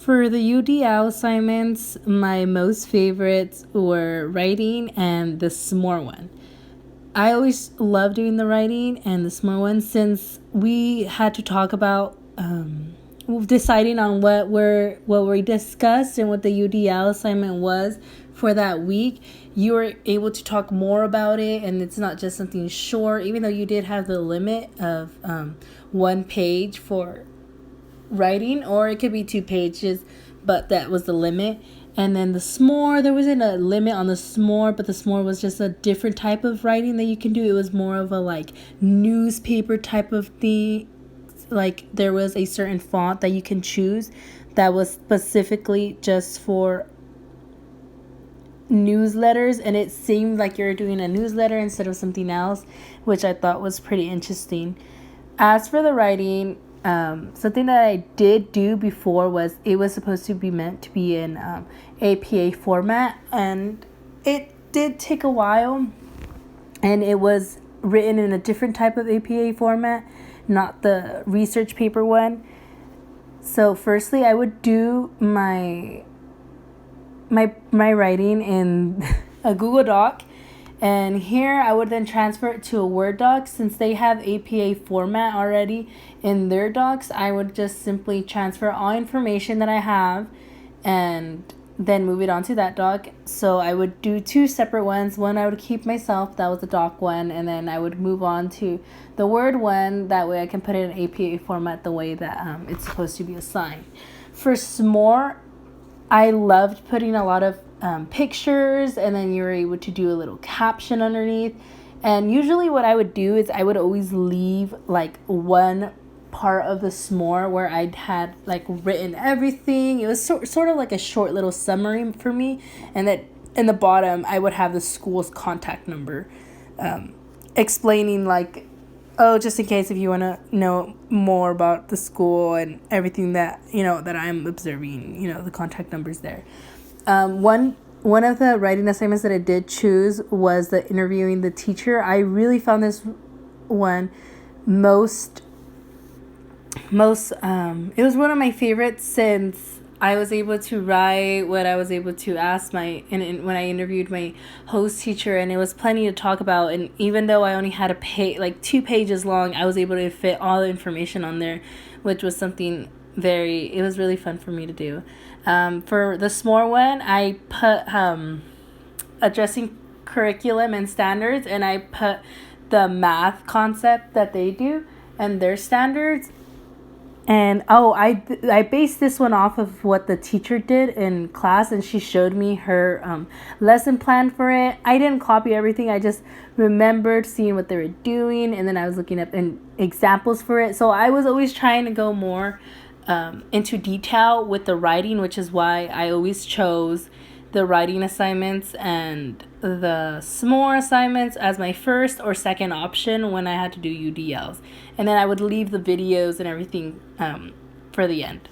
For the UDL assignments, my most favorites were writing and the s'more one. I always love doing the writing and the s'more one since we had to talk about deciding on what we discussed and what the UDL assignment was for that week. You were able to talk more about it, and it's not just something short, even though you did have the limit of 1 page for writing, or it could be 2 pages, but that was the limit. And then the s'more, there wasn't a limit on the s'more, but the s'more was just a different type of writing that you can do. It was more of a like newspaper type of thing. Like there was a certain font that you can choose that was specifically just for newsletters, and it seemed like you're doing a newsletter instead of something else, which I thought was pretty interesting. As for the writing, something that I did do before was it was supposed to be meant to be in APA format, and it did take a while, and it was written in a different type of APA format, not the research paper one. So firstly, I would do my writing in a Google Doc, and here I would then transfer it to a Word doc. Since they have APA format already in their docs, I would just simply transfer all information that I have and then move it onto that doc. So I would do 2 separate ones. One I would keep myself, that was the doc one, and then I would move on to the Word one. That way I can put it in APA format the way that it's supposed to be assigned. For s'more, I loved putting a lot of pictures, and then you were able to do a little caption underneath. And usually what I would do is I would always leave like one part of the s'more where I'd had like written everything. It was sort of like a short little summary for me, and that in the bottom I would have the school's contact number, explaining like, oh, just in case if you want to know more about the school and everything that that I'm observing, the contact numbers there. One of the writing assignments that I did choose was the interviewing the teacher. I really found this one most it was one of my favorites, since I was able to write what I was able to ask when I interviewed my host teacher, and it was plenty to talk about. And even though I only had a 2 pages long, I was able to fit all the information on there, which was something it was really fun for me to do. For the s'more one, I put addressing curriculum and standards, and I put the math concept that they do and their standards. And I based this one off of what the teacher did in class, and she showed me her lesson plan for it. I didn't copy everything. I just remembered seeing what they were doing, and then I was looking up examples for it. So I was always trying to go more into detail with the writing, which is why I always chose the writing assignments and the s'more assignments as my first or second option when I had to do UDLs. And then I would leave the videos and everything for the end.